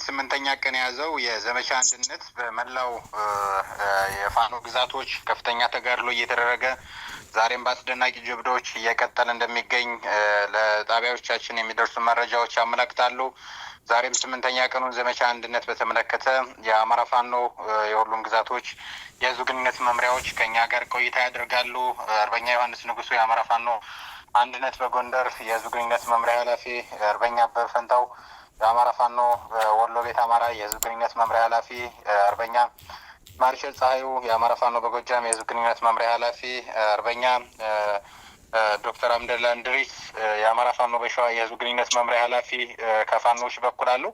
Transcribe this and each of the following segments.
ስምንተኛ ቀን የያዘው የዘመቻ አንድነት በመላው የፋኖ ግዛቶች ከፍተኛ ተጋድሎ እየተደረገ ዛሬም በአስደናቂ ጀብዶች እየቀጠለ እንደሚገኝ ለጣቢያዎቻችን የሚደርሱ መረጃዎች ያመለክታሉ። ዛሬም ስምንተኛ ቀኑን ዘመቻ አንድነት በተመለከተ የአማራ ፋኖ የሁሉም ግዛቶች የህዝብ ግንኙነት መምሪያዎች ከኛ ጋር ቆይታ ያደርጋሉ። አርበኛ ዮሐንስ ንጉሱ የአማራ ፋኖ አንድነት በጎንደር የህዝብ ግንኙነት መምሪያ ኃላፊ፣ አርበኛ አበበ ፈንታው የአማራ ፋኖ ወሎ ቤት አማራ የህዝብ ግንኙነት መምሪያ ኃላፊ፣ አርበኛ ማርሸል ፀሐዩ የአማራ ፋኖ በጎጃም የህዝብ ግንኙነት መምሪያ ኃላፊ፣ አርበኛ ዶክተር አምደላ እንድሪስ የአማራ ፋኖ በሸዋ የህዝብ ግንኙነት መምሪያ ኃላፊ ከፋኖች በኩል አሉ።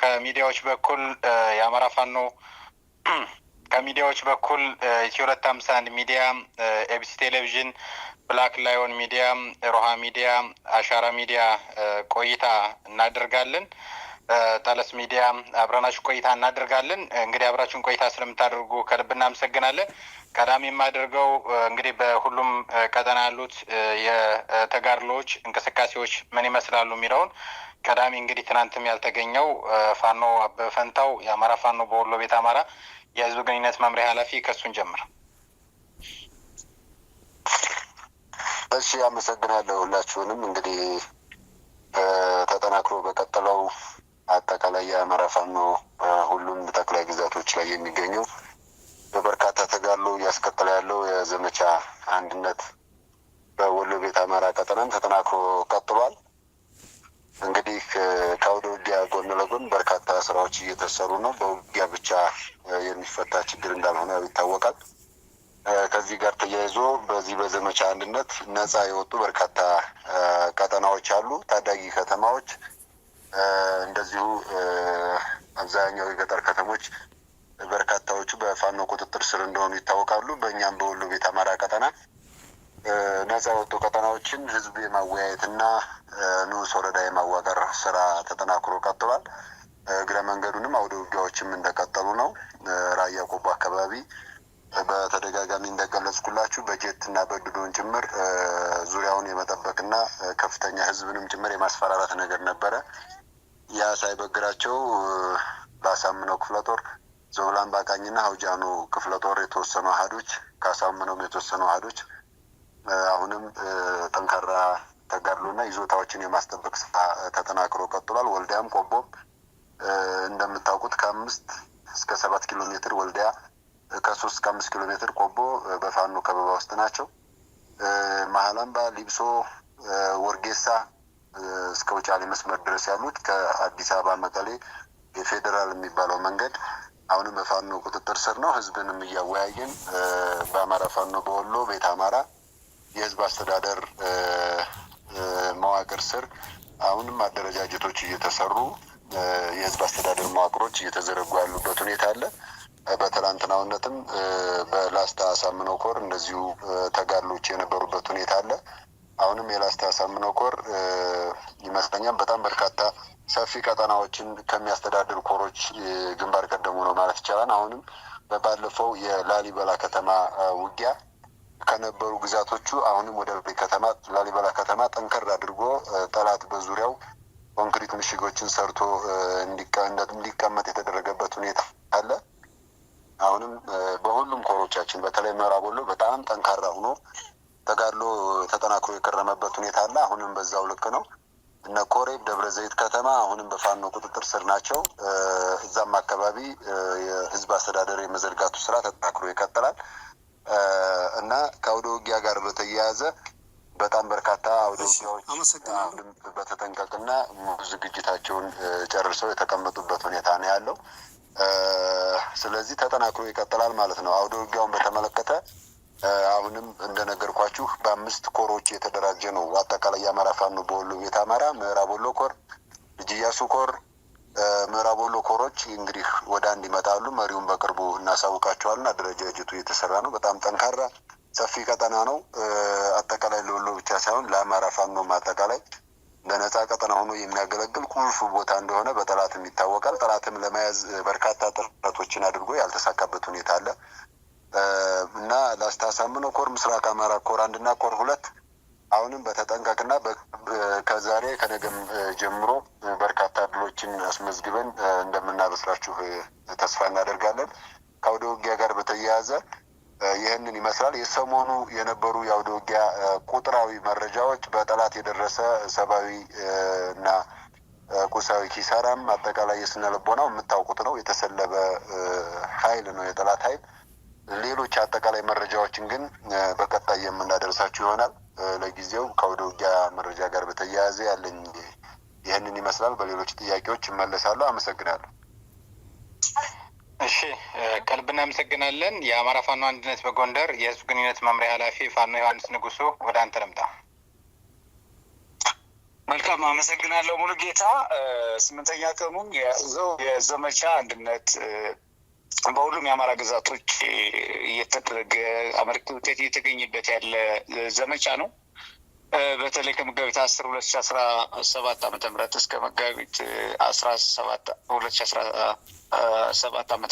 ከሚዲያዎች በኩል የአማራ ፋኖ ከሚዲያዎች በኩል ኢትዮ 251 ሚዲያ፣ ኤቢሲ ቴሌቪዥን፣ ብላክ ላዮን ሚዲያ፣ ሮሃ ሚዲያ፣ አሻራ ሚዲያ ቆይታ እናደርጋለን። ጠለስ ሚዲያ አብረናችሁ ቆይታ እናደርጋለን። እንግዲህ አብራችሁን ቆይታ ስለምታደርጉ ከልብ እናመሰግናለን። ቀዳሚ የማደርገው እንግዲህ በሁሉም ቀጠና ያሉት የተጋድሎዎች እንቅስቃሴዎች ምን ይመስላሉ የሚለውን ቀዳሚ እንግዲህ ትናንትም ያልተገኘው ፋኖ አበበ ፈንታው የአማራ ፋኖ በወሎ ቤት አማራ የህዝብ ግንኙነት መምሪያ ኃላፊ ከሱን ጀምር። እሺ፣ አመሰግናለሁ ሁላችሁንም። እንግዲህ ተጠናክሮ በቀጠለው አጠቃላይ የአማራ ፋኖ ሁሉም ጠቅላይ ግዛቶች ላይ የሚገኘው በበርካታ ተጋድሎ እያስቀጠለ ያለው የዘመቻ አንድነት በወሎ ቤት አማራ ቀጠናም ተጠናክሮ ቀጥሏል። እንግዲህ ከአውደ ውጊያ ጎን ለጎን በርካታ ስራዎች እየተሰሩ ነው። በውጊያ ብቻ የሚፈታ ችግር እንዳልሆነ ይታወቃል። ከዚህ ጋር ተያይዞ በዚህ በዘመቻ አንድነት ነጻ የወጡ በርካታ ቀጠናዎች አሉ። ታዳጊ ከተማዎች እንደዚሁ አብዛኛው የገጠር ከተሞች በርካታዎቹ በፋኖ ቁጥጥር ስር እንደሆኑ ይታወቃሉ። በእኛም በወሎ ቤት አማራ ቀጠና ነጻ የወጡ ቀጠናዎችን ህዝብ የማወያየትና ንዑስ ወረዳ የማዋቀር ስራ ተጠናክሮ ቀጥሏል። እግረ መንገዱንም አውደ ውጊያዎችም እንደቀጠሉ ነው። ራያ ቆቦ አካባቢ በተደጋጋሚ እንደገለጽኩላችሁ በጀት እና በድሮን ጭምር ዙሪያውን የመጠበቅና ከፍተኛ ህዝብንም ጭምር የማስፈራራት ነገር ነበረ። ያ ሳይበግራቸው በአሳምነው ክፍለ ጦር ዞብላን ባቃኝና ሀውጃኖ ክፍለ ጦር የተወሰኑ አህዶች ከአሳምነውም የተወሰኑ አህዶች አሁንም ጠንካራ ተጋድሎና ይዞታዎችን የማስጠበቅ ስራ ተጠናክሮ ቀጥሏል። ወልዲያም ቆቦም እንደምታውቁት ከ5 እስከ 7 ኪሎ ሜትር ወልዲያ ከ3 እስከ 5 ኪሎ ሜትር ቆቦ በፋኖ ከበባ ውስጥ ናቸው። መሀላምባ፣ ሊብሶ፣ ወርጌሳ እስከ ውጫሌ መስመር ድረስ ያሉት ከአዲስ አበባ መቀሌ የፌዴራል የሚባለው መንገድ አሁንም በፋኖ ቁጥጥር ስር ነው። ህዝብንም እያወያየን በአማራ ፋኖ በወሎ ቤት አማራ የህዝብ አስተዳደር መዋቅር ስር አሁንም አደረጃጀቶች እየተሰሩ የህዝብ አስተዳደር መዋቅሮች እየተዘረጉ ያሉበት ሁኔታ አለ። በትላንትናውነትም በላስታ አሳምነው ኮር እንደዚሁ ተጋድሎች የነበሩበት ሁኔታ አለ። አሁንም የላስታ አሳምነው ኮር ይመስለኛል በጣም በርካታ ሰፊ ቀጠናዎችን ከሚያስተዳድር ኮሮች ግንባር ቀደሙ ነው ማለት ይቻላል። አሁንም ባለፈው የላሊበላ ከተማ ውጊያ ከነበሩ ግዛቶቹ አሁንም ወደ ከተማ ላሊበላ ከተማ ጠንከር አድርጎ ጠላት በዙሪያው ኮንክሪት ምሽጎችን ሰርቶ እንዲቀመጥ የተደረገበት ሁኔታ አለ። አሁንም በሁሉም ኮሮቻችን በተለይ ምዕራብ ወሎ በጣም ጠንካራ ሆኖ ተጋድሎ ተጠናክሮ የከረመበት ሁኔታ አለ። አሁንም በዛው ልክ ነው። እነ ኮሬብ፣ ደብረ ዘይት ከተማ አሁንም በፋኖ ቁጥጥር ስር ናቸው። እዛም አካባቢ የህዝብ አስተዳደር የመዘርጋቱ ስራ ተጠናክሮ ይቀጥላል እና ከአውደ ውጊያ ጋር በተያያዘ በጣም በርካታ አውደ ውጊያዎች በተጠንቀቅና ዝግጅታቸውን ጨርሰው የተቀመጡበት ሁኔታ ነው ያለው። ስለዚህ ተጠናክሮ ይቀጥላል ማለት ነው። አውደ ውጊያውን በተመለከተ አሁንም እንደነገርኳችሁ በ5 ኮሮች የተደራጀ ነው። አጠቃላይ የአማራ ፋኖ በወሎ ቤት አማራ ምዕራብ ወሎ ኮር፣ ልጅ ኢያሱ ኮር፣ ምዕራብ ወሎ ኮሮች እንግዲህ ወደ አንድ ይመጣሉ። መሪውን በቅርቡ እናሳውቃቸዋለን። አደረጃጀቱ እየተሰራ ነው። በጣም ጠንካራ ሰፊ ቀጠና ነው። አጠቃላይ ለወሎ ብቻ ሳይሆን ለአማራ ፋኖም አጠቃላይ ለነጻ ቀጠና ሆኖ የሚያገለግል ቁልፍ ቦታ እንደሆነ በጠላትም ይታወቃል። ጠላትም ለመያዝ በርካታ ጥረቶችን አድርጎ ያልተሳካበት ሁኔታ አለ እና ላስታ አሳምነው ኮር፣ ምስራቅ አማራ ኮር 1 እና ኮር 2 አሁንም በተጠንቀቅና ከዛሬ ከነገም ጀምሮ በርካታ ድሎች ድሎችን አስመዝግበን እንደምናበስራችሁ ተስፋ እናደርጋለን። ከአውደ ውጊያ ጋር በተያያዘ ይህንን ይመስላል። የሰሞኑ የነበሩ የአውደ ውጊያ ቁጥራዊ መረጃዎች በጠላት የደረሰ ሰብአዊ እና ቁሳዊ ኪሳራም አጠቃላይ የስነ ልቦናው የምታውቁት ነው። የተሰለበ ኃይል ነው የጠላት ኃይል። ሌሎች አጠቃላይ መረጃዎችን ግን በቀጣይ የምናደርሳችሁ ይሆናል። ለጊዜው ከአውደ ውጊያ መረጃ ጋር በተያያዘ ያለኝ ይህንን ይመስላል። በሌሎች ጥያቄዎች እመለሳለሁ። አመሰግናለሁ። እሺ፣ ከልብ እናመሰግናለን። የአማራ ፋኖ አንድነት በጎንደር የህዝብ ግንኙነት መምሪያ ኃላፊ ፋኖ ዮሐንስ ንጉሱ፣ ወደ አንተ ልምጣ። መልካም፣ አመሰግናለሁ ሙሉ ጌታ። 8ኛ ቀኑን የያዘው የዘመቻ አንድነት በሁሉም የአማራ ግዛቶች እየተደረገ አመርቂ ውጤት እየተገኘበት ያለ ዘመቻ ነው። በተለይ ከመጋቢት 10/2017 ዓ.ም እስከ መጋቢት 17/2017 ዓ.ም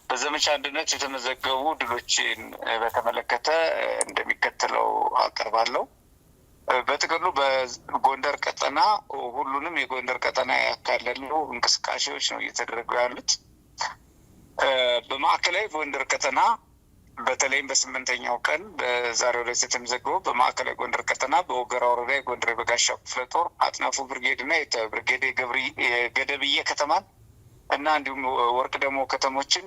በዘመቻ አንድነት የተመዘገቡ ድሎችን በተመለከተ እንደሚከተለው አቀርባለሁ። በጥቅሉ በጎንደር ቀጠና ሁሉንም የጎንደር ቀጠና ያካለሉ እንቅስቃሴዎች ነው እየተደረጉ ያሉት። በማዕከላዊ ጎንደር ቀጠና በተለይም በ8ኛው ቀን በዛሬው ዕለት የተመዘገበው በማዕከላዊ ጎንደር ቀጠና በወገራ ወረዳ የጎንደር የበጋሻው ክፍለ ጦር አጥናፉ ብርጌድ እና ብርጌድ የገደብዬ ከተማን እና እንዲሁም ወርቅ ደግሞ ከተሞችን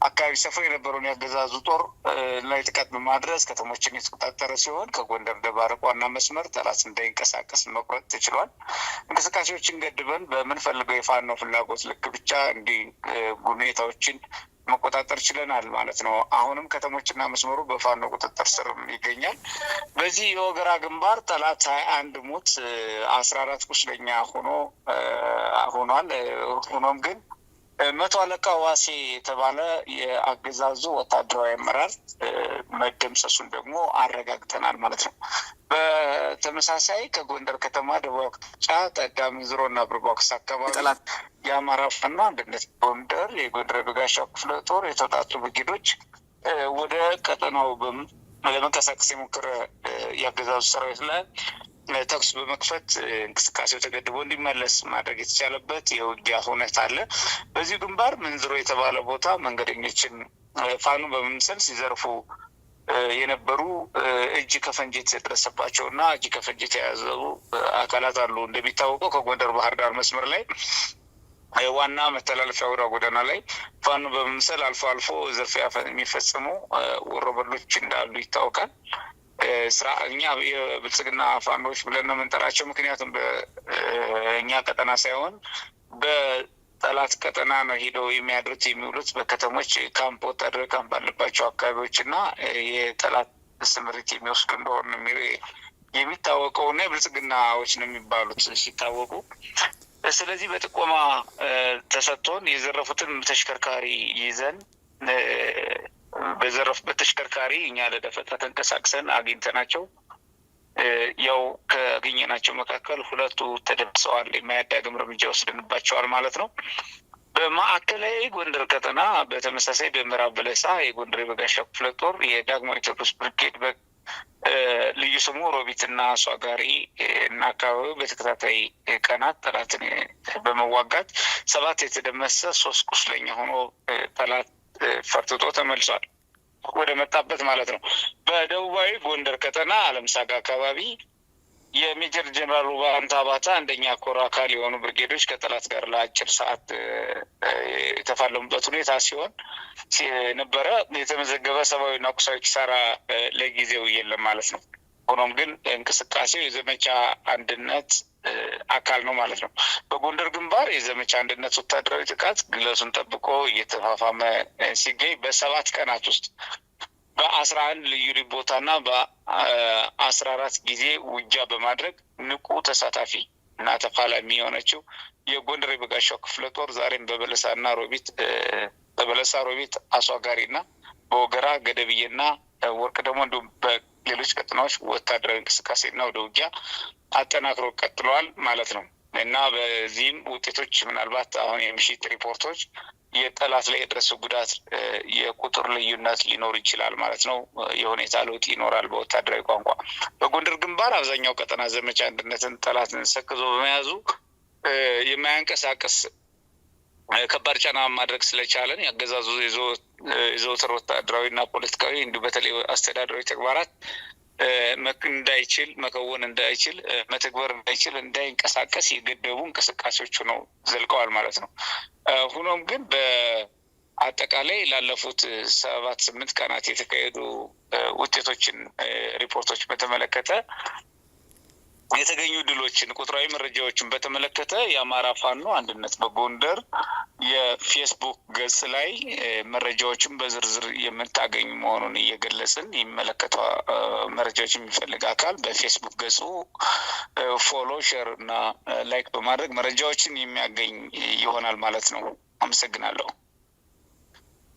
አካባቢ ሰፍሮ የነበረውን ያገዛዙ ጦር ላይ ጥቃት በማድረስ ከተሞችን የተቆጣጠረ ሲሆን ከጎንደር ደባርቅ ዋና መስመር ጠላት እንዳይንቀሳቀስ መቁረጥ ተችሏል። እንቅስቃሴዎችን ገድበን በምንፈልገው የፋኖ ፍላጎት ልክ ብቻ እንዲህ ሁኔታዎችን መቆጣጠር ችለናል ማለት ነው። አሁንም ከተሞችና መስመሩ በፋኖ ቁጥጥር ስር ይገኛል። በዚህ የወገራ ግንባር ጠላት 21 ሙት 14 ቁስለኛ ሆኗል። ሆኖም ግን 100 አለቃ ዋሴ የተባለ የአገዛዙ ወታደራዊ አመራር መደምሰሱን ደግሞ አረጋግጠናል ማለት ነው። በተመሳሳይ ከጎንደር ከተማ ደቡብ አቅጣጫ ጠዳሚ ዝሮ እና ብርቧክስ አካባቢ ጠላት የአማራ ፋኖ አንድነት ጎንደር የጎንደር የበጋሻው ክፍለ ጦር የተውጣጡ ብርጌዶች ወደ ቀጠናው ለመንቀሳቀስ የሞከረ የአገዛዙ ሰራዊት ላይ ተኩስ በመክፈት እንቅስቃሴው ተገድቦ እንዲመለስ ማድረግ የተቻለበት የውጊያ ሁኔታ አለ። በዚህ ግንባር ምንዝሮ የተባለ ቦታ መንገደኞችን ፋኖ በመምሰል ሲዘርፉ የነበሩ እጅ ከፈንጅ የተደረሰባቸው እና እጅ ከፈንጅ የተያዙ አካላት አሉ። እንደሚታወቀው ከጎንደር ባህር ዳር መስመር ላይ ዋና መተላለፊያ አውራ ጎዳና ላይ ፋኖ በመምሰል አልፎ አልፎ ዝርፊያ የሚፈጽሙ ወሮበሎች እንዳሉ ይታወቃል። እኛ የብልጽግና ፋኖች ብለን ነው የምንጠራቸው። ምክንያቱም በእኛ ቀጠና ሳይሆን በጠላት ቀጠና ነው ሄደው የሚያድሩት የሚውሉት በከተሞች ካምፕ ወታደራዊ ካምፕ ባለባቸው አካባቢዎች እና የጠላት ስምሪት የሚወስዱ እንደሆኑ የሚታወቀው እና የብልጽግናዎች ነው የሚባሉት ሲታወቁ። ስለዚህ በጥቆማ ተሰጥቶን የዘረፉትን ተሽከርካሪ ይዘን በዘረፉበት ተሽከርካሪ እኛ ለደፈጣ ተንቀሳቅሰን አግኝተናቸው ያው ካገኘናቸው መካከል 2 ተደምስሰዋል። የማያዳግም እርምጃ ወስደንባቸዋል ማለት ነው። በማዕከላዊ ጎንደር ቀጠና በተመሳሳይ በምዕራብ በለሳ የጎንደር የበጋሻው ክፍለ ጦር የዳግማዊ ቴዎድሮስ ብርጌድ ልዩ ስሙ ሮቢትና አሷጋሪ እና አካባቢው በተከታታይ ቀናት ጠላትን በመዋጋት 7 የተደመሰ 3 ቁስለኛ ሆኖ ጠላት ፈርጥጦ ተመልሷል ወደ መጣበት ማለት ነው። በደቡባዊ ጎንደር ቀጠና አለምሳጋ አካባቢ የሜጀር ጀነራል ውባንታ ባታ አንደኛ ኮር አካል የሆኑ ብርጌዶች ከጠላት ጋር ለአጭር ሰዓት የተፋለሙበት ሁኔታ ሲሆን ነበረ። የተመዘገበ ሰብአዊና ቁሳዊ ኪሳራ ለጊዜው የለም ማለት ነው። ሆኖም ግን እንቅስቃሴው የዘመቻ አንድነት አካል ነው ማለት ነው። በጎንደር ግንባር የዘመቻ አንድነት ወታደራዊ ጥቃት ግለቱን ጠብቆ እየተፋፋመ ሲገኝ በ7 ቀናት ውስጥ በ11 ልዩ ቦታና በ14 ጊዜ ውጊያ በማድረግ ንቁ ተሳታፊ እና ተፋላሚ የሆነችው የጎንደር የበጋሻው ክፍለ ጦር ዛሬም በበለሳ ሮቢት አሷጋሪ እና በወገራ ገደብዬና ወርቅ ደግሞ እንዲሁም በሌሎች ቀጠናዎች ወታደራዊ እንቅስቃሴና ወደ ውጊያ አጠናክሮ ቀጥለዋል ማለት ነው እና በዚህም ውጤቶች ምናልባት አሁን የምሽት ሪፖርቶች የጠላት ላይ የደረሰ ጉዳት የቁጥር ልዩነት ሊኖር ይችላል ማለት ነው። የሁኔታ ለውጥ ይኖራል በወታደራዊ ቋንቋ። በጎንደር ግንባር አብዛኛው ቀጠና ዘመቻ አንድነትን ጠላትን ሰክዞ በመያዙ የማያንቀሳቀስ ከባድ ጫና ማድረግ ስለቻለን ያገዛዙ የዘወትር ወታደራዊና ፖለቲካዊ እንዲሁ በተለይ አስተዳደራዊ ተግባራት እንዳይችል መከወን እንዳይችል መተግበር እንዳይችል እንዳይንቀሳቀስ የገደቡ እንቅስቃሴዎች ነው ዘልቀዋል ማለት ነው። ሆኖም ግን በአጠቃላይ ላለፉት 7-8 ቀናት የተካሄዱ ውጤቶችን ሪፖርቶች በተመለከተ የተገኙ ድሎችን ቁጥራዊ መረጃዎችን በተመለከተ የአማራ ፋኖ አንድነት በጎንደር የፌስቡክ ገጽ ላይ መረጃዎችን በዝርዝር የምታገኙ መሆኑን እየገለጽን የሚመለከተው መረጃዎች የሚፈልግ አካል በፌስቡክ ገጹ ፎሎ፣ ሼር እና ላይክ በማድረግ መረጃዎችን የሚያገኝ ይሆናል ማለት ነው። አመሰግናለሁ።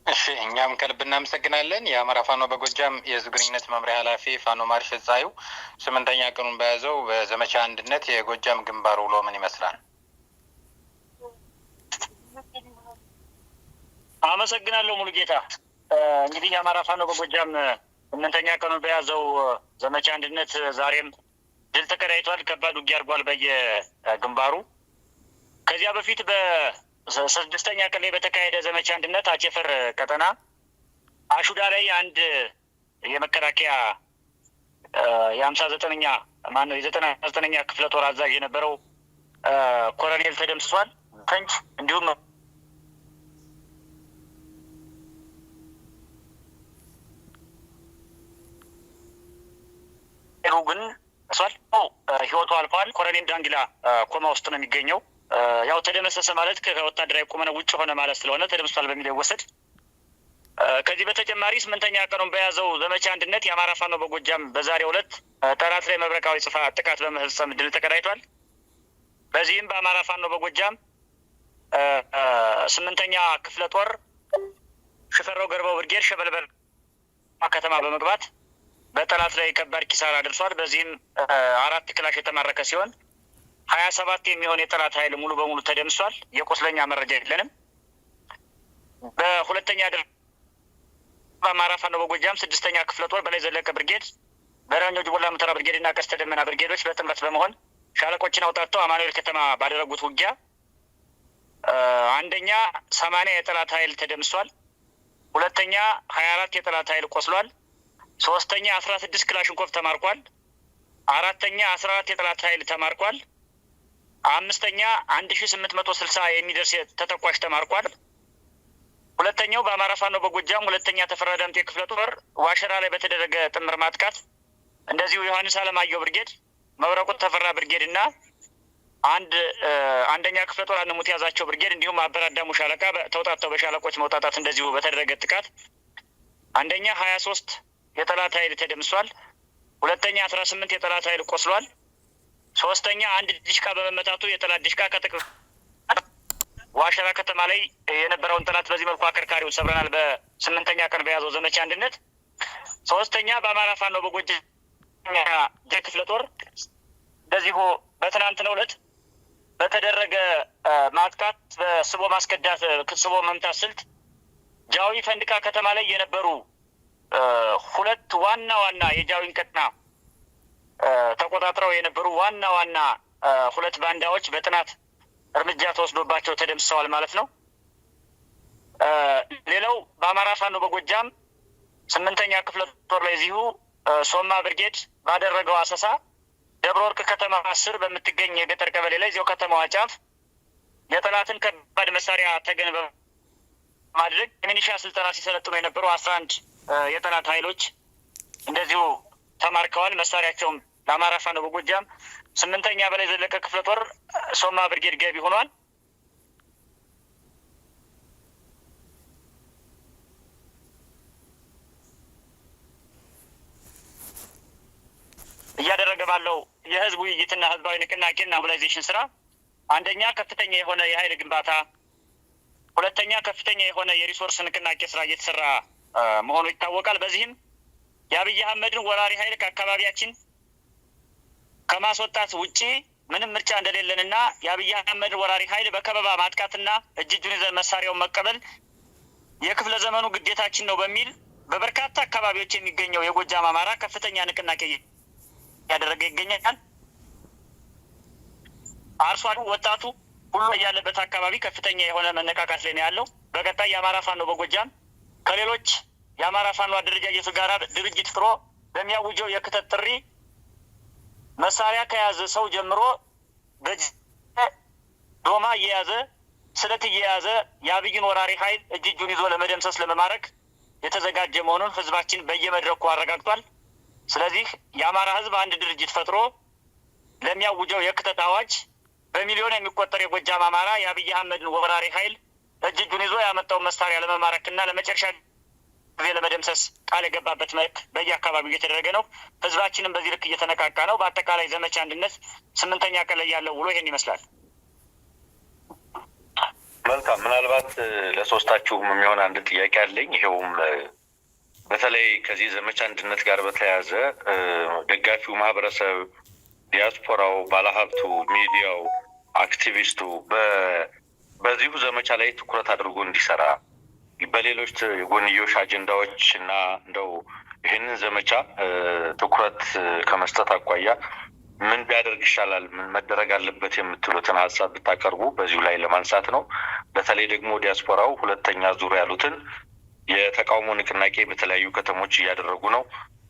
እሺ፣ እኛም ከልብ እናመሰግናለን። የአማራ ፋኖ በጎጃም የህዝብ ግንኙነት መምሪያ ኃላፊ ፋኖ ማርሽ ጻዩ 8ኛ ቀኑን በያዘው በዘመቻ አንድነት የጎጃም ግንባር ውሎ ምን ይመስላል? አመሰግናለሁ ሙሉጌታ። እንግዲህ የአማራ ፋኖ በጎጃም 8ኛ ቀኑን በያዘው ዘመቻ አንድነት ዛሬም ድል ተቀዳጅቷል። ከባድ ውጊያ አድርጓል በየግንባሩ። ከዚያ በፊት በ6ኛ ቀን ላይ በተካሄደ ዘመቻ አንድነት አቸፈር ቀጠና አሹዳ ላይ አንድ የመከላከያ የ59ኛ ማነው የ99ኛ ክፍለ ጦር አዛዥ የነበረው ኮሎኔል ተደምስሷል። ፈንጅ እንዲሁም ግን ህይወቱ አልፏል። ኮሎኔል ዳንግላ ኮማ ውስጥ ነው የሚገኘው። ያው ተደመሰሰ ማለት ከወታደራዊ ቁመና ውጭ ሆነ ማለት ስለሆነ ተደምስሷል በሚል ይወሰድ። ከዚህ በተጨማሪ 8ኛ ቀኑን በያዘው ዘመቻ አንድነት የአማራ ፋኖ በጎጃም በዛሬው ዕለት ጠላት ላይ መብረቃዊ ጥቃት በመፈጸም ድል ተቀዳጅቷል። በዚህም በአማራ ፋኖ በጎጃም 8ኛ ክፍለ ጦር ሽፈራው ገርባው ብርጌድ ሸበልበል ከተማ በመግባት በጠላት ላይ ከባድ ኪሳራ ደርሷል። በዚህም 4 ክላሽ የተማረከ ሲሆን 27 የሚሆን የጠላት ኃይል ሙሉ በሙሉ ተደምሷል። የቆስለኛ መረጃ የለንም። በሁለተኛ ደረጃ በአማራ ፋኖ በጎጃም 6ኛ ክፍለ ጦር በላይ ዘለቀ ብርጌድ፣ በረኞ ጅቦላ ሙተራ ብርጌድ እና ቀስተ ደመና ብርጌዶች በጥምረት በመሆን ሻለቆችን አውጣተው አማኑኤል ከተማ ባደረጉት ውጊያ አንደኛ 80 የጠላት ኃይል ተደምሷል። ሁለተኛ 24 የጠላት ኃይል ቆስሏል። ሶስተኛ 16 ክላሽንኮቭ ተማርኳል። አራተኛ 14 የጠላት ኃይል ተማርኳል። አምስተኛ 1860 የሚደርስ ተተኳሽ ተማርኳል። ሁለተኛው በአማራ ፋኖ በጎጃም 2ኛ ተፈራ ዳምጤ ክፍለ ጦር ዋሸራ ላይ በተደረገ ጥምር ማጥቃት እንደዚሁ ዮሐንስ አለማየሁ ብርጌድ፣ መብረቁ ተፈራ ብርጌድ እና አንደኛ ክፍለ ጦር አንሙት ያዛቸው ብርጌድ እንዲሁም አበራዳሙ ሻለቃ ተውጣተው በሻለቆች መውጣጣት እንደዚሁ በተደረገ ጥቃት አንደኛ 23 የጠላት ኃይል ተደምሷል። ሁለተኛ 18 የጠላት ኃይል ቆስሏል። ሶስተኛ አንድ ዲሽቃ በመመታቱ የጠላት ዲሽቃ ዋሸራ ከተማ ላይ የነበረውን ጠላት በዚህ መልኩ አከርካሪውን ሰብረናል። በ8ኛ ቀን በያዘው ዘመቻ አንድነት ሶስተኛ በአማራ ፋኖ በጎጃም ክፍለ ጦር እንደዚሁ በትናንትናው ዕለት በተደረገ ማጥቃት በስቦ ማስከዳት ስቦ መምታት ስልት ጃዊ ፈንድቃ ከተማ ላይ የነበሩ 2 ዋና የጃዊን ቀጠና ተቆጣጥረው የነበሩ ዋና 2 ባንዳዎች በጥናት እርምጃ ተወስዶባቸው ተደምስሰዋል ማለት ነው። ሌላው በአማራ ፋኖ በጎጃም 8ኛ ክፍለ ጦር ላይ እዚሁ ሶማ ብርጌድ ባደረገው አሰሳ ደብረ ወርቅ ከተማ 10 በምትገኝ የገጠር ቀበሌ ላይ እዚያው ከተማዋ ጫፍ የጠላትን ከባድ መሳሪያ ተገን በማድረግ የሚኒሻ ስልጠና ሲሰለጥኑ የነበሩ 11 የጠላት ኃይሎች እንደዚሁ ተማርከዋል። መሳሪያቸውም ለአማራ ፋኖ በጎጃም 8ኛ በላይ ዘለቀ ክፍለ ጦር ሶማ ብርጌድ ገቢ ሆኗል። እያደረገ ባለው የህዝብ ውይይትና ህዝባዊ ንቅናቄና ሞቢላይዜሽን ስራ አንደኛ ከፍተኛ የሆነ የኃይል ግንባታ፣ ሁለተኛ ከፍተኛ የሆነ የሪሶርስ ንቅናቄ ስራ እየተሰራ መሆኑ ይታወቃል። በዚህም የአብይ አህመድን ወራሪ ኃይል ከአካባቢያችን ከማስወጣት ውጪ ምንም ምርጫ እንደሌለንና የአብይ አህመድን ወራሪ ኃይል በከበባ ማጥቃትና እጁን ይዘን መሳሪያውን መቀበል የክፍለ ዘመኑ ግዴታችን ነው በሚል በበርካታ አካባቢዎች የሚገኘው የጎጃም አማራ ከፍተኛ ንቅናቄ ያደረገ ይገኛል። አርሶ አደሩ ወጣቱ ሁሉ ያለበት አካባቢ ከፍተኛ የሆነ መነቃቃት ላይ ነው ያለው። በቀጣይ የአማራ ፋኖ በጎጃም ከሌሎች የአማራ ፋኖ አደረጃጀቱ ጋር ድርጅት ፍሮ በሚያውጀው የክተት ጥሪ መሳሪያ ከያዘ ሰው ጀምሮ ዶማ እየያዘ ስለት እየያዘ የአብይን ወራሪ ኃይል እጁን ይዞ ለመደምሰስ ለመማረክ የተዘጋጀ መሆኑን ህዝባችን በየመድረኩ አረጋግጧል። ስለዚህ የአማራ ህዝብ አንድ ድርጅት ፈጥሮ ለሚያውጀው የክተት አዋጅ በሚሊዮን የሚቆጠር የጎጃም አማራ የአብይ አህመድን ወራሪ ኃይል እጁን ይዞ ያመጣውን መሳሪያ ለመማረክና ለመጨረሻ ጊዜ ለመደምሰስ ቃል የገባበት መልክ በየአካባቢው እየተደረገ ነው። ህዝባችንም በዚህ ልክ እየተነቃቃ ነው። በአጠቃላይ ዘመቻ አንድነት 8ኛ ቀን ላይ ያለው ውሎ ይሄን ይመስላል። መልካም። ምናልባት ለሶስታችሁም የሚሆን አንድ ጥያቄ አለኝ። ይሄውም በተለይ ከዚህ ዘመቻ አንድነት ጋር በተያያዘ ደጋፊው ማህበረሰብ፣ ዲያስፖራው፣ ባለሀብቱ፣ ሚዲያው፣ አክቲቪስቱ በዚሁ ዘመቻ ላይ ትኩረት አድርጎ እንዲሰራ በሌሎች የጎንዮሽ አጀንዳዎች እና እንደው ይህንን ዘመቻ ትኩረት ከመስጠት አኳያ ምን ቢያደርግ ይሻላል፣ ምን መደረግ አለበት የምትሉትን ሀሳብ ብታቀርቡ በዚሁ ላይ ለማንሳት ነው። በተለይ ደግሞ ዲያስፖራው 2ኛ ዙር ያሉትን የተቃውሞ ንቅናቄ በተለያዩ ከተሞች እያደረጉ ነው።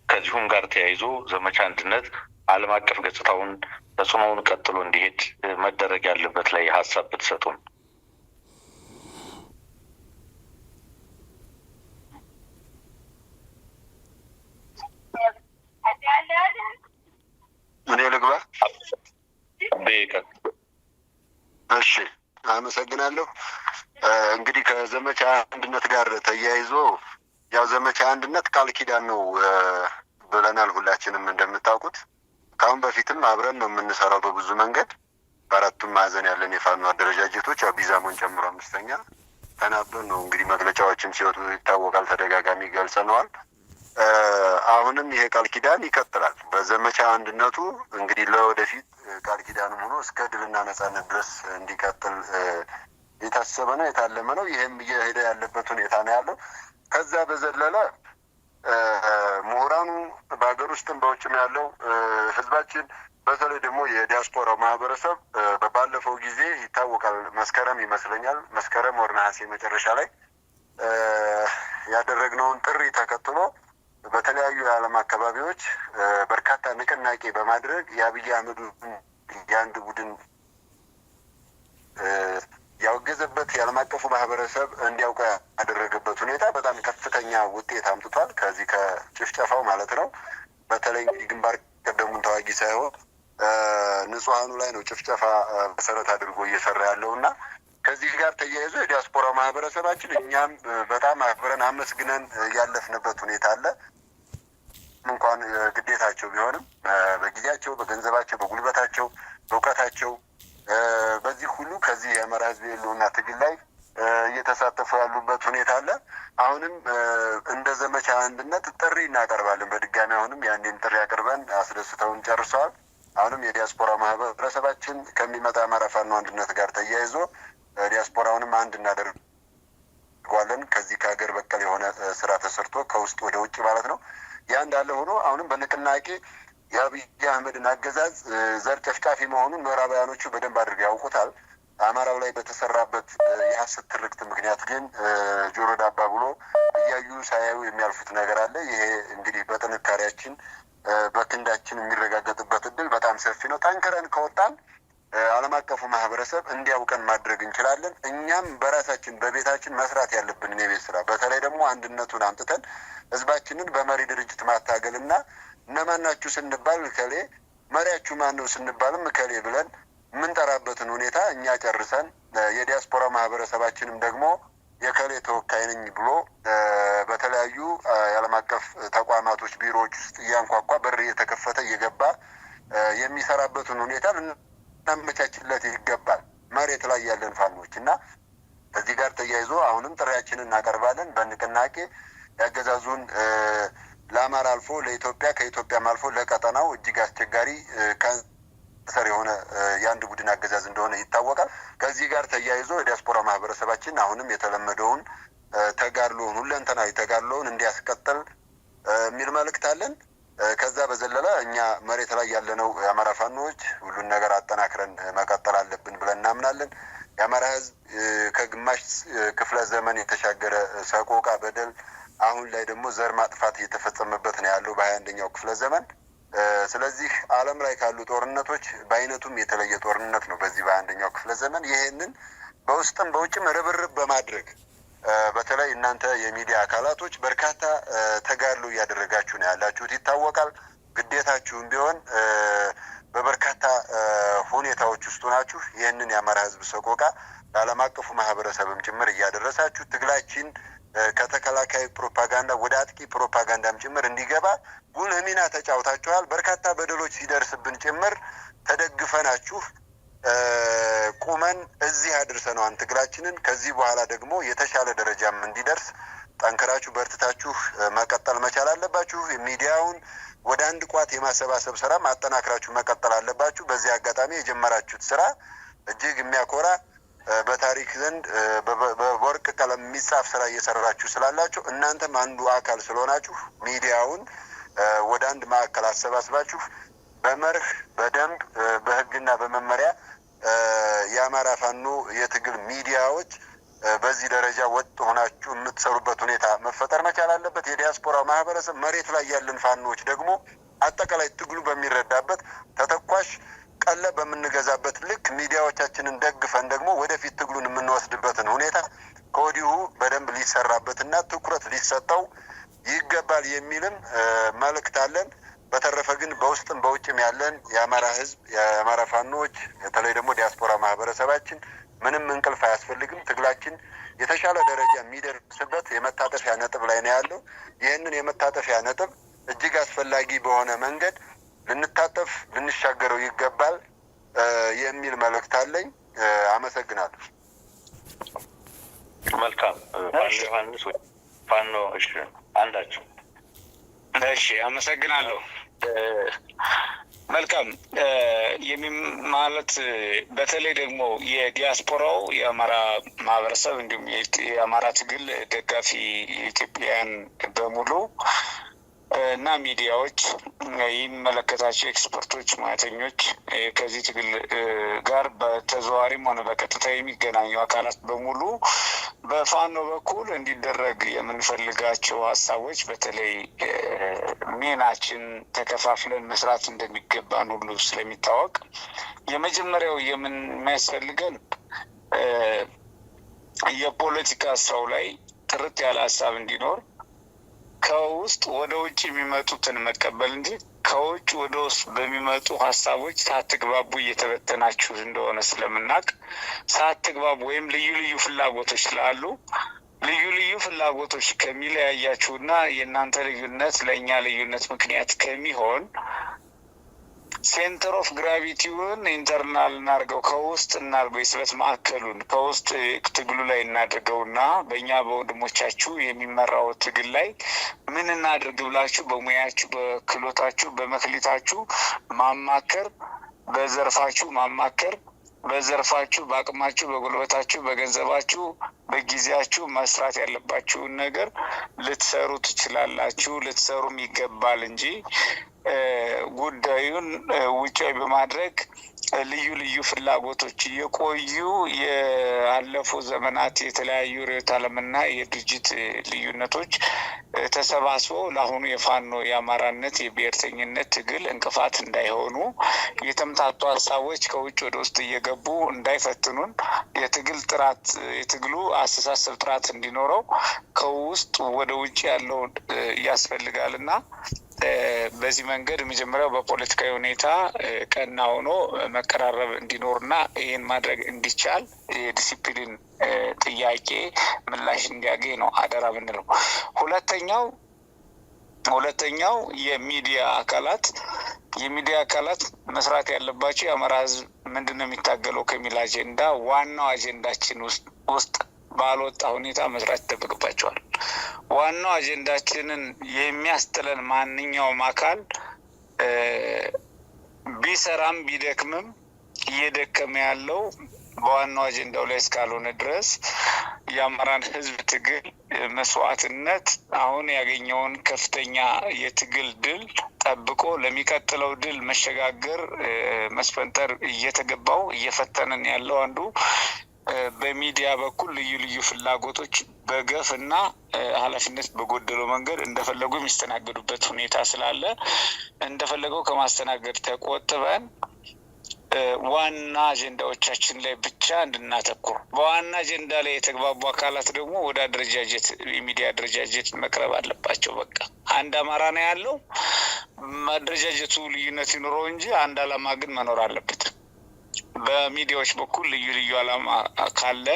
ከዚሁም ጋር ተያይዞ ዘመቻ አንድነት ዓለም አቀፍ ገጽታውን ተጽዕኖውን ቀጥሎ እንዲሄድ መደረግ ያለበት ላይ ሀሳብ ብትሰጡን። እኔ ልግባ? እሺ፣ አመሰግናለሁ። እንግዲህ ከዘመቻ አንድነት ጋር ተያይዞ ያው ዘመቻ አንድነት ቃል ኪዳን ነው ብለናል። ሁላችንም እንደምታውቁት ከአሁን በፊትም አብረን ነው የምንሰራው በብዙ መንገድ። በአራቱም ማዕዘን ያለን የፋኖ አደረጃጀቶች ያው ቢዛሞን ጨምሮ 5ኛ ተናበን ነው እንግዲህ መግለጫዎችም ሲወጡ ይታወቃል። ተደጋጋሚ ገልጸነዋል። አሁንም ይሄ ቃል ኪዳን ይቀጥላል። በዘመቻ አንድነቱ እንግዲህ ለወደፊት ቃል ኪዳንም ሆኖ እስከ ድልና ነጻነት ድረስ እንዲቀጥል የታሰበ ነው፣ የታለመ ነው። ይሄም እየሄደ ያለበት ሁኔታ ነው ያለው። ከዛ በዘለለ ምሁራኑ በሀገር ውስጥም በውጭም ያለው ህዝባችን፣ በተለይ ደግሞ የዲያስፖራው ማህበረሰብ ባለፈው ጊዜ ይታወቃል፣ መስከረም ይመስለኛል መስከረም ወር ነሐሴ መጨረሻ ላይ ያደረግነውን ጥሪ ተከትሎ በተለያዩ የዓለም አካባቢዎች በርካታ ንቅናቄ በማድረግ የአብይ አህመድ የአንድ ቡድን ያወገዘበት የዓለም አቀፉ ማህበረሰብ እንዲያውቀ ያደረገበት ሁኔታ በጣም ከፍተኛ ውጤት አምጥቷል። ከዚህ ከጭፍጨፋው ማለት ነው። በተለይ እንግዲህ ግንባር ቀደሙን ተዋጊ ሳይሆን ንጹሐኑ ላይ ነው ጭፍጨፋ መሰረት አድርጎ እየሰራ ያለው እና ከዚህ ጋር ተያይዞ የዲያስፖራ ማህበረሰባችን እኛም በጣም አክብረን አመስግነን ያለፍንበት ሁኔታ አለ። እንኳን ግዴታቸው ቢሆንም በጊዜያቸው፣ በገንዘባቸው፣ በጉልበታቸው፣ በእውቀታቸው በዚህ ሁሉ ከዚህ የአማራ ህዝብ የህልውና ትግል ላይ እየተሳተፉ ያሉበት ሁኔታ አለ። አሁንም እንደ ዘመቻ አንድነት ጥሪ እናቀርባለን። በድጋሚ አሁንም ያንን ጥሪ አቅርበን አስደስተውን ጨርሰዋል። አሁንም የዲያስፖራ ማህበረሰባችን ከሚመጣ አማራ ፋኖ አንድነት ጋር ተያይዞ ዲያስፖራውንም አንድ እናደርገዋለን። ከዚህ ከሀገር በቀል የሆነ ስራ ተሰርቶ ከውስጥ ወደ ውጭ ማለት ነው። ያ እንዳለ ሆኖ አሁንም በንቅናቄ የአብይ አህመድን አገዛዝ ዘር ጨፍጫፊ መሆኑን ምዕራባውያኖቹ በደንብ አድርገው ያውቁታል። አማራው ላይ በተሰራበት የሀሰት ትርክት ምክንያት ግን ጆሮ ዳባ ብሎ እያዩ ሳያዩ የሚያልፉት ነገር አለ። ይሄ እንግዲህ በጥንካሬያችን በክንዳችን የሚረጋገጥበት እድል በጣም ሰፊ ነው። ጠንክረን ከወጣን ዓለም አቀፉ ማህበረሰብ እንዲያውቀን ማድረግ እንችላለን። እኛም በራሳችን በቤታችን መስራት ያለብንን የቤት ስራ በተለይ ደግሞ አንድነቱን አምጥተን ህዝባችንን በመሪ ድርጅት ማታገልና እነማናችሁ ስንባል እከሌ፣ መሪያችሁ ማን ነው ስንባልም እከሌ ብለን የምንጠራበትን ሁኔታ እኛ ጨርሰን የዲያስፖራ ማህበረሰባችንም ደግሞ የከሌ ተወካይ ነኝ ብሎ በተለያዩ የዓለም አቀፍ ተቋማቶች ቢሮዎች ውስጥ እያንኳኳ በር እየተከፈተ እየገባ የሚሰራበትን ሁኔታ ልናመቻችለት ይገባል። መሬት ላይ ያለን ፋኖች እና ከዚህ ጋር ተያይዞ አሁንም ጥሪያችንን እናቀርባለን። በንቅናቄ ያገዛዙን ለአማራ አልፎ ለኢትዮጵያ ከኢትዮጵያም አልፎ ለቀጠናው እጅግ አስቸጋሪ ካንሰር የሆነ የአንድ ቡድን አገዛዝ እንደሆነ ይታወቃል። ከዚህ ጋር ተያይዞ የዲያስፖራ ማህበረሰባችን አሁንም የተለመደውን ተጋድሎውን ሁለንተናዊ ተጋድሎውን እንዲያስቀጥል የሚል መልእክት አለን። ከዛ በዘለለ እኛ መሬት ላይ ያለነው የአማራ ፋኖዎች ሁሉን ነገር አጠናክረን መቀጠል አለብን ብለን እናምናለን። የአማራ ህዝብ ከግማሽ ክፍለ ዘመን የተሻገረ ሰቆቃ፣ በደል አሁን ላይ ደግሞ ዘር ማጥፋት እየተፈጸመበት ነው ያለው በ21ኛው ክፍለ ዘመን። ስለዚህ ዓለም ላይ ካሉ ጦርነቶች በአይነቱም የተለየ ጦርነት ነው በዚህ በ21ኛው ክፍለ ዘመን። ይሄንን በውስጥም በውጭም ርብርብ በማድረግ በተለይ እናንተ የሚዲያ አካላቶች በርካታ ተጋድሎ እያደረጋችሁ ነው ያላችሁት ይታወቃል። ግዴታችሁም ቢሆን በበርካታ ሁኔታዎች ውስጥ ናችሁ ይህንን የአማራ ህዝብ ሰቆቃ ለዓለም አቀፉ ማህበረሰብም ጭምር እያደረሳችሁ ትግላችን ከተከላካይ ፕሮፓጋንዳ ወደ አጥቂ ፕሮፓጋንዳም ጭምር እንዲገባ ጉልህ ሚና ተጫውታችኋል። በርካታ በደሎች ሲደርስብን ጭምር ተደግፈናችሁ ቁመን እዚህ አድርሰነዋል ትግላችንን። ከዚህ በኋላ ደግሞ የተሻለ ደረጃም እንዲደርስ ጠንክራችሁ በርትታችሁ መቀጠል መቻል አለባችሁ። ሚዲያውን ወደ አንድ ቋት የማሰባሰብ ስራ ማጠናክራችሁ መቀጠል አለባችሁ። በዚህ አጋጣሚ የጀመራችሁት ስራ እጅግ የሚያኮራ በታሪክ ዘንድ በወርቅ ቀለም የሚጻፍ ስራ እየሰራችሁ ስላላችሁ እናንተም አንዱ አካል ስለሆናችሁ ሚዲያውን ወደ አንድ ማዕከል አሰባስባችሁ በመርህ በደንብ በህግና በመመሪያ የአማራ ፋኖ የትግል ሚዲያዎች በዚህ ደረጃ ወጥ ሆናችሁ የምትሰሩበት ሁኔታ መፈጠር መቻል አለበት። የዲያስፖራው ማህበረሰብ መሬት ላይ ያለን ፋኖዎች ደግሞ አጠቃላይ ትግሉ በሚረዳበት ተተኳሽ ቀለብ በምንገዛበት ልክ ሚዲያዎቻችንን ደግፈን ደግሞ ወደፊት ትግሉን የምንወስድበትን ሁኔታ ከወዲሁ በደንብ ሊሰራበትና ትኩረት ሊሰጠው ይገባል የሚልም መልእክት አለን። በተረፈ ግን በውስጥም በውጭም ያለን የአማራ ህዝብ የአማራ ፋኖዎች በተለይ ደግሞ ዲያስፖራ ማህበረሰባችን ምንም እንቅልፍ አያስፈልግም። ትግላችን የተሻለ ደረጃ የሚደርስበት የመታጠፊያ ነጥብ ላይ ነው ያለው። ይህንን የመታጠፊያ ነጥብ እጅግ አስፈላጊ በሆነ መንገድ ልንታጠፍ ልንሻገረው ይገባል የሚል መልእክት አለኝ። አመሰግናለሁ። መልካም ፋኖ ዮሐንስ ፋኖ እሺ፣ አንዳችሁ እሺ፣ አመሰግናለሁ። መልካም ማለት በተለይ ደግሞ የዲያስፖራው የአማራ ማህበረሰብ እንዲሁም የአማራ ትግል ደጋፊ ኢትዮጵያውያን በሙሉ እና ሚዲያዎች የሚመለከታቸው ኤክስፐርቶች፣ ሙያተኞች ከዚህ ትግል ጋር በተዘዋዋሪም ሆነ በቀጥታ የሚገናኙ አካላት በሙሉ በፋኖ በኩል እንዲደረግ የምንፈልጋቸው ሀሳቦች በተለይ ሚናችን ተከፋፍለን መስራት እንደሚገባን ሁሉ ስለሚታወቅ የመጀመሪያው የሚያስፈልገን የፖለቲካ ሰው ላይ ጥርት ያለ ሀሳብ እንዲኖር ከውስጥ ወደ ውጭ የሚመጡትን መቀበል እንጂ ከውጭ ወደ ውስጥ በሚመጡ ሀሳቦች ሳትግባቡ እየተበተናችሁ እንደሆነ ስለምናውቅ ሳትግባቡ ወይም ልዩ ልዩ ፍላጎቶች ስላሉ ልዩ ልዩ ፍላጎቶች ከሚለያያችሁና የእናንተ ልዩነት ለእኛ ልዩነት ምክንያት ከሚሆን ሴንተር ኦፍ ግራቪቲውን ኢንተርናል እናድርገው፣ ከውስጥ እናድርገው፣ የስበት ማዕከሉን ከውስጥ ትግሉ ላይ እናድርገውና በእኛ በወንድሞቻችሁ የሚመራው ትግል ላይ ምን እናድርግ ብላችሁ በሙያችሁ፣ በክህሎታችሁ፣ በመክሊታችሁ ማማከር፣ በዘርፋችሁ ማማከር፣ በዘርፋችሁ፣ በአቅማችሁ፣ በጉልበታችሁ፣ በገንዘባችሁ፣ በጊዜያችሁ መስራት ያለባችሁን ነገር ልትሰሩ ትችላላችሁ፣ ልትሰሩም ይገባል እንጂ ጉዳዩን ውጫዊ በማድረግ ልዩ ልዩ ፍላጎቶች የቆዩ የአለፉ ዘመናት የተለያዩ ርዕዮተ ዓለምና የድርጅት ልዩነቶች ተሰባስበው ለአሁኑ የፋኖ የአማራነት የብሔርተኝነት ትግል እንቅፋት እንዳይሆኑ የተምታቱ ሀሳቦች ከውጭ ወደ ውስጥ እየገቡ እንዳይፈትኑን የትግል ጥራት የትግሉ አስተሳሰብ ጥራት እንዲኖረው ከውስጥ ወደ ውጭ ያለውን ያስፈልጋልና በዚህ መንገድ መጀመሪያው በፖለቲካዊ ሁኔታ ቀና ሆኖ መቀራረብ እንዲኖርና ይህን ማድረግ እንዲቻል የዲሲፕሊን ጥያቄ ምላሽ እንዲያገኝ ነው አደራ ምንለው። ሁለተኛው የሚዲያ አካላት መስራት ያለባቸው የአማራ ሕዝብ ምንድን ነው የሚታገለው ከሚል አጀንዳ ዋናው አጀንዳችን ውስጥ ባልወጣ ሁኔታ መስራት ይጠበቅባቸዋል። ዋናው አጀንዳችንን የሚያስጥለን ማንኛውም አካል ቢሰራም ቢደክምም እየደከመ ያለው በዋናው አጀንዳው ላይ እስካልሆነ ድረስ የአማራን ሕዝብ ትግል መስዋዕትነት አሁን ያገኘውን ከፍተኛ የትግል ድል ጠብቆ ለሚቀጥለው ድል መሸጋገር መስፈንጠር እየተገባው እየፈተነን ያለው አንዱ በሚዲያ በኩል ልዩ ልዩ ፍላጎቶች በገፍ እና ኃላፊነት በጎደለው መንገድ እንደፈለጉ የሚስተናገዱበት ሁኔታ ስላለ እንደፈለገው ከማስተናገድ ተቆጥበን ዋና አጀንዳዎቻችን ላይ ብቻ እንድናተኩር፣ በዋና አጀንዳ ላይ የተግባቡ አካላት ደግሞ ወደ አደረጃጀት የሚዲያ አደረጃጀት መቅረብ አለባቸው። በቃ አንድ አማራ ነው ያለው፣ አደረጃጀቱ ልዩነት ይኖረው እንጂ አንድ አላማ ግን መኖር አለበት። በሚዲያዎች በኩል ልዩ ልዩ አላማ ካለ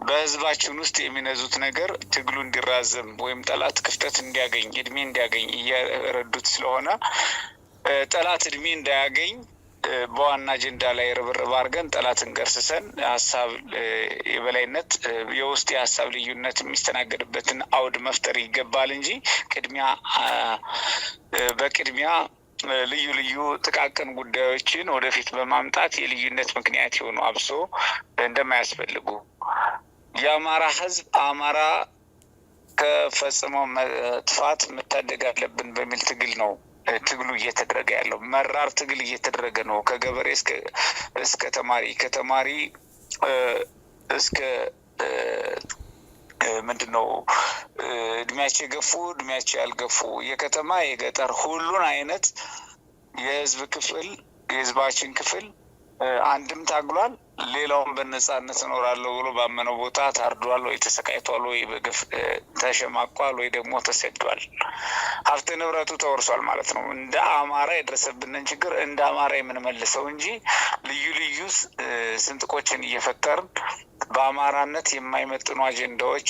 በህዝባችን ውስጥ የሚነዙት ነገር ትግሉ እንዲራዘም ወይም ጠላት ክፍተት እንዲያገኝ እድሜ እንዲያገኝ እየረዱት ስለሆነ ጠላት እድሜ እንዳያገኝ በዋና አጀንዳ ላይ ርብርብ አድርገን ጠላትን ገርስሰን ሀሳብ የበላይነት የውስጥ የሀሳብ ልዩነት የሚስተናገድበትን አውድ መፍጠር ይገባል እንጂ በቅድሚያ ልዩ ልዩ ጥቃቅን ጉዳዮችን ወደፊት በማምጣት የልዩነት ምክንያት የሆኑ አብሶ እንደማያስፈልጉ የአማራ ህዝብ አማራ ከፈጽመው ጥፋት መታደግ አለብን በሚል ትግል ነው ትግሉ እየተደረገ ያለው። መራር ትግል እየተደረገ ነው። ከገበሬ እስከ ተማሪ፣ ከተማሪ እስከ ምንድነው እድሜያቸው የገፉ እድሜያቸው ያልገፉ፣ የከተማ የገጠር ሁሉን አይነት የህዝብ ክፍል የህዝባችን ክፍል አንድም ታግሏል፣ ሌላውን በነጻነት እኖራለሁ ብሎ ባመነው ቦታ ታርዷል ወይ ተሰቃይቷል ወይ በግፍ ተሸማቋል ወይ ደግሞ ተሰዷል። ሀብት ንብረቱ ተወርሷል ማለት ነው። እንደ አማራ የደረሰብንን ችግር እንደ አማራ የምንመልሰው እንጂ ልዩ ልዩ ስንጥቆችን እየፈጠርን በአማራነት የማይመጥኑ አጀንዳዎች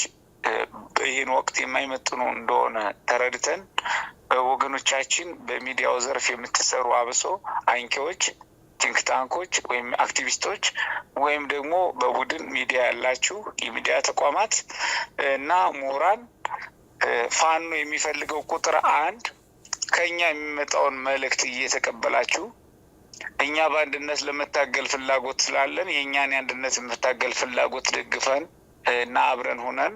ይህን ወቅት የማይመጥኑ እንደሆነ ተረድተን ወገኖቻችን በሚዲያው ዘርፍ የምትሰሩ አብሶ አንቂዎች፣ ቲንክ ታንኮች ወይም አክቲቪስቶች ወይም ደግሞ በቡድን ሚዲያ ያላችሁ የሚዲያ ተቋማት እና ምሁራን ፋኖ የሚፈልገው ቁጥር አንድ ከኛ የሚመጣውን መልእክት እየተቀበላችሁ እኛ በአንድነት ለመታገል ፍላጎት ስላለን የእኛን የአንድነት የመታገል ፍላጎት ደግፈን እና አብረን ሆነን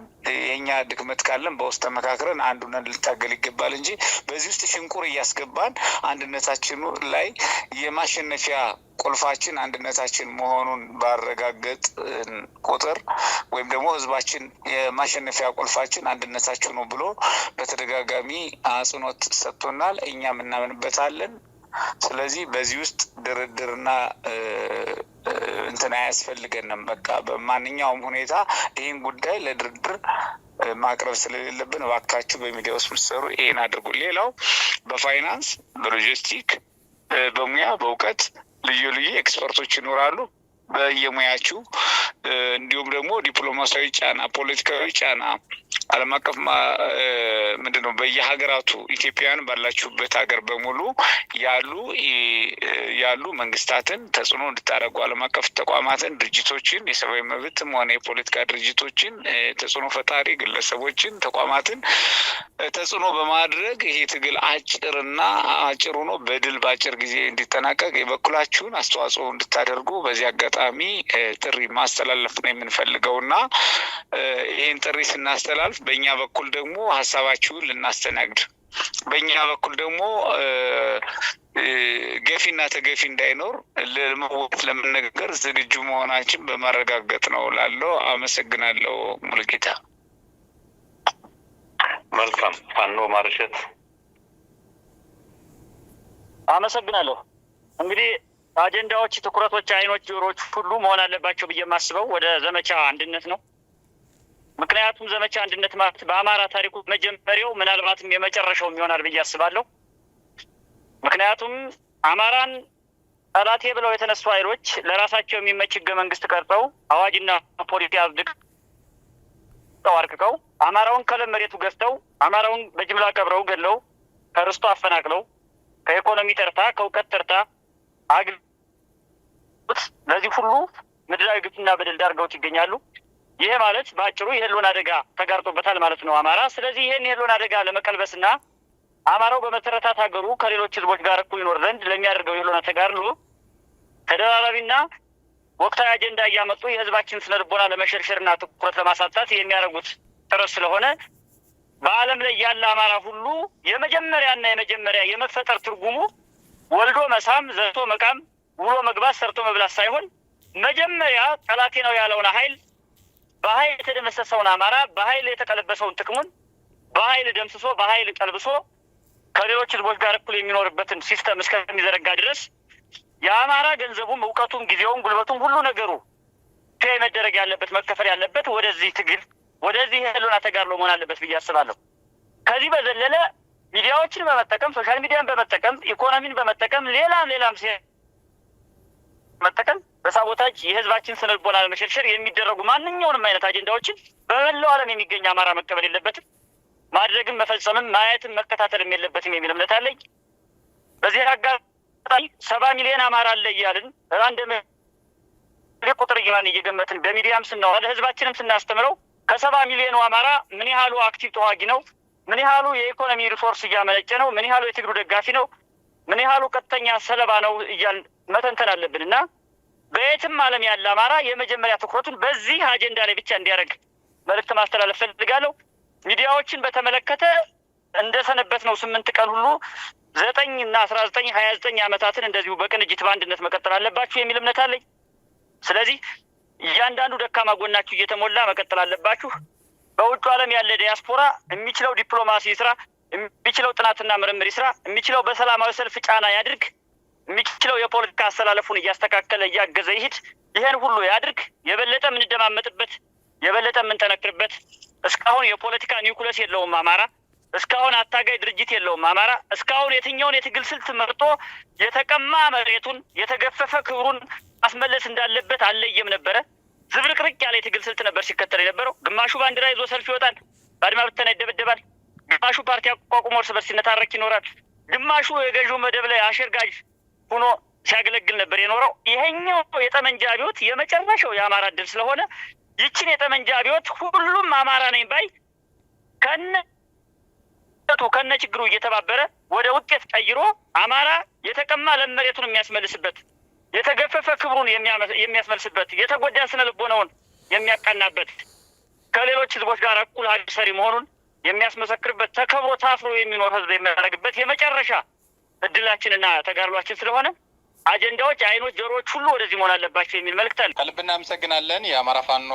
የኛ ድክመት ካለን በውስጥ ተመካክረን አንድ ሆነን ልታገል ይገባል እንጂ በዚህ ውስጥ ሽንቁር እያስገባን አንድነታችን ላይ የማሸነፊያ ቁልፋችን አንድነታችን መሆኑን ባረጋገጥ ቁጥር ወይም ደግሞ ህዝባችን የማሸነፊያ ቁልፋችን አንድነታችሁ ነው ብሎ በተደጋጋሚ አጽንኦት ሰጥቶናል። እኛም እናምንበታለን። ስለዚህ በዚህ ውስጥ ድርድርና እንትን አያስፈልገንም። በቃ በማንኛውም ሁኔታ ይህን ጉዳይ ለድርድር ማቅረብ ስለሌለብን እባካችሁ በሚዲያ ውስጥ ምትሰሩ ይሄን አድርጉ። ሌላው በፋይናንስ፣ በሎጂስቲክ፣ በሙያ በእውቀት ልዩ ልዩ ኤክስፐርቶች ይኖራሉ በየሙያችሁ። እንዲሁም ደግሞ ዲፕሎማሲያዊ ጫና፣ ፖለቲካዊ ጫና፣ ዓለም አቀፍ ምንድነው በየሀገራቱ ኢትዮጵያውያን ባላችሁበት ሀገር በሙሉ ያሉ መንግስታትን ተጽዕኖ እንድታደርጉ ዓለም አቀፍ ተቋማትን፣ ድርጅቶችን፣ የሰብአዊ መብትም ሆነ የፖለቲካ ድርጅቶችን፣ ተጽዕኖ ፈጣሪ ግለሰቦችን፣ ተቋማትን ተጽዕኖ በማድረግ ይሄ ትግል አጭር ሆኖ በድል በአጭር ጊዜ እንዲጠናቀቅ የበኩላችሁን አስተዋጽኦ እንድታደርጉ በዚህ አጋጣሚ ጥሪ ማስተላለፍ ነው የምንፈልገው እና ይህን ጥሪ ስናስተላልፍ በእኛ በኩል ደግሞ ሀሳባችሁን ልናስተናግድ፣ በእኛ በኩል ደግሞ ገፊና ተገፊ እንዳይኖር ለመወት ለመነጋገር ዝግጁ መሆናችን በማረጋገጥ ነው ላለው። አመሰግናለሁ። ሙሉጌታ። መልካም። ፋኖ ማርሸት። አመሰግናለሁ። እንግዲህ አጀንዳዎች፣ ትኩረቶች፣ አይኖች፣ ጆሮች ሁሉ መሆን አለባቸው ብዬ የማስበው ወደ ዘመቻ አንድነት ነው። ምክንያቱም ዘመቻ አንድነት ማለት በአማራ ታሪኩ መጀመሪያው ምናልባትም የመጨረሻው ይሆናል ብዬ አስባለሁ። ምክንያቱም አማራን ጠላቴ ብለው የተነሱ ኃይሎች ለራሳቸው የሚመች ህገ መንግስት ቀርጸው አዋጅና ፖሊሲ አጽድቀው አርቅቀው አማራውን ከለም መሬቱ ገዝተው አማራውን በጅምላ ቀብረው ገድለው ከርስቱ አፈናቅለው ከኢኮኖሚ ተርታ ከእውቀት ተርታ ለዚህ ሁሉ ምድራዊ ግፍና በደል ዳርገውት ይገኛሉ። ይሄ ማለት በአጭሩ የህልውና አደጋ ተጋርጦበታል ማለት ነው አማራ። ስለዚህ ይህን የህልውና አደጋ ለመቀልበስና አማራው በመሰረታት ሀገሩ ከሌሎች ህዝቦች ጋር እኩል ይኖር ዘንድ ለሚያደርገው የህልውና ተጋድሎ ተደራራቢና ወቅታዊ አጀንዳ እያመጡ የህዝባችን ስነ ልቦና ለመሸርሸርና ትኩረት ለማሳጣት የሚያደርጉት ጥረት ስለሆነ በዓለም ላይ ያለ አማራ ሁሉ የመጀመሪያና የመጀመሪያ የመፈጠር ትርጉሙ ወልዶ መሳም፣ ዘርቶ መቃም፣ ውሎ መግባት፣ ሰርቶ መብላት ሳይሆን መጀመሪያ ጠላቴ ነው ያለውን ኃይል በኃይል የተደመሰሰውን አማራ በኃይል የተቀለበሰውን ጥቅሙን በኃይል ደምስሶ በኃይል ቀልብሶ ከሌሎች ህዝቦች ጋር እኩል የሚኖርበትን ሲስተም እስከሚዘረጋ ድረስ የአማራ ገንዘቡም እውቀቱም ጊዜውም ጉልበቱም ሁሉ ነገሩ መደረግ ያለበት መከፈል ያለበት ወደዚህ ትግል ወደዚህ የህልውና ተጋድሎ መሆን አለበት ብዬ አስባለሁ። ከዚህ በዘለለ ሚዲያዎችን በመጠቀም ሶሻል ሚዲያን በመጠቀም ኢኮኖሚን በመጠቀም ሌላም መጠቀም በሳቦታጅ የህዝባችን ስነ ልቦና ለመሸርሸር የሚደረጉ ማንኛውንም አይነት አጀንዳዎችን በመላው ዓለም የሚገኝ አማራ መቀበል የለበትም። ማድረግም መፈጸምም ማየትም መከታተልም የለበትም የሚል እምነት አለኝ። በዚህ አጋጣሚ 70 ሚሊዮን አማራ አለ እያልን ራንደም ቁጥር እየገመትን በሚዲያም ስናወራ ለህዝባችንም ስናስተምረው ከ70 ሚሊዮኑ አማራ ምን ያህሉ አክቲቭ ተዋጊ ነው? ምን ያህሉ የኢኮኖሚ ሪሶርስ እያመነጨ ነው? ምን ያህሉ የትግሉ ደጋፊ ነው? ምን ያህሉ ቀጥተኛ ሰለባ ነው እያል መተንተን አለብን እና በየትም ዓለም ያለ አማራ የመጀመሪያ ትኩረቱን በዚህ አጀንዳ ላይ ብቻ እንዲያደርግ መልዕክት ማስተላለፍ ፈልጋለሁ። ሚዲያዎችን በተመለከተ እንደሰነበት ነው 8 ቀን ሁሉ 9 እና 19 29 ዓመታትን እንደዚሁ በቅንጅት በአንድነት መቀጠል አለባችሁ የሚል እምነት አለኝ። ስለዚህ እያንዳንዱ ደካማ ጎናችሁ እየተሞላ መቀጠል አለባችሁ። በውጭ ዓለም ያለ ዲያስፖራ የሚችለው ዲፕሎማሲ ስራ፣ የሚችለው ጥናትና ምርምር ስራ፣ የሚችለው በሰላማዊ ሰልፍ ጫና ያድርግ፣ የሚችለው የፖለቲካ አሰላለፉን እያስተካከለ እያገዘ ይሂድ። ይሄን ሁሉ ያድርግ። የበለጠ የምንደማመጥበት የበለጠ የምንጠነክርበት እስካሁን የፖለቲካ ኒውክለስ የለውም አማራ። እስካሁን አታጋይ ድርጅት የለውም አማራ። እስካሁን የትኛውን የትግል ስልት መርጦ የተቀማ መሬቱን የተገፈፈ ክብሩን ማስመለስ እንዳለበት አልለየም ነበረ። ዝብርቅርቅ ያለ የትግል ስልት ነበር ሲከተል የነበረው። ግማሹ ባንዲራ ይዞ ሰልፍ ይወጣል፣ በአድማ ብተና ይደበደባል። ግማሹ ፓርቲ አቋቁሞ እርስ በርስ ሲነታረክ ይኖራል። ግማሹ የገዢው መደብ ላይ አሸርጋጅ ሆኖ ሲያገለግል ነበር የኖረው። ይሄኛው የጠመንጃ አብዮት የመጨረሻው የአማራ ድል ስለሆነ ይችን የጠመንጃ አብዮት ሁሉም አማራ ነኝ ባይ ከነ ችግሩ እየተባበረ ወደ ውጤት ቀይሮ አማራ የተቀማ ለመሬቱን የሚያስመልስበት፣ የተገፈፈ ክብሩን የሚያስመልስበት፣ የተጎዳ ስነ ልቦናውን የሚያቃናበት፣ ከሌሎች ህዝቦች ጋር እኩል ሰሪ መሆኑን የሚያስመሰክርበት፣ ተከብሮ ታፍሮ የሚኖር ህዝብ የሚያደርግበት የመጨረሻ እድላችንና ተጋድሏችን ስለሆነ አጀንዳዎች፣ አይኖች፣ ጆሮዎች ሁሉ ወደዚህ መሆን አለባቸው የሚል መልእክት አለ። ከልብ እናመሰግናለን። የአማራ ፋኖ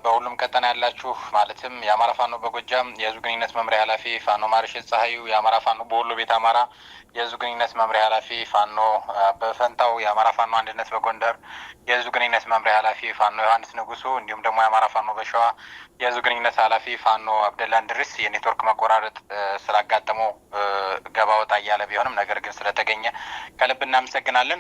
በሁሉም ቀጠና ያላችሁ ማለትም የአማራ ፋኖ በጎጃም የህዝብ ግንኙነት መምሪያ ኃላፊ ፋኖ ማርሸት ፀሐዩ፣ የአማራ ፋኖ በወሎ ቤት አማራ የህዝብ ግንኙነት መምሪያ ኃላፊ ፋኖ በፈንታው፣ የአማራ ፋኖ አንድነት በጎንደር የህዝብ ግንኙነት መምሪያ ኃላፊ ፋኖ ዮሐንስ ንጉሱ፣ እንዲሁም ደግሞ የአማራ ፋኖ በሸዋ የህዝብ ግንኙነት ኃላፊ ፋኖ አብደላ እንድሪስ የኔትወርክ መቆራረጥ ስላጋጠመው ገባ ወጣ እያለ ቢሆንም ነገር ግን ስለተገኘ ከልብ እናመሰግናለን።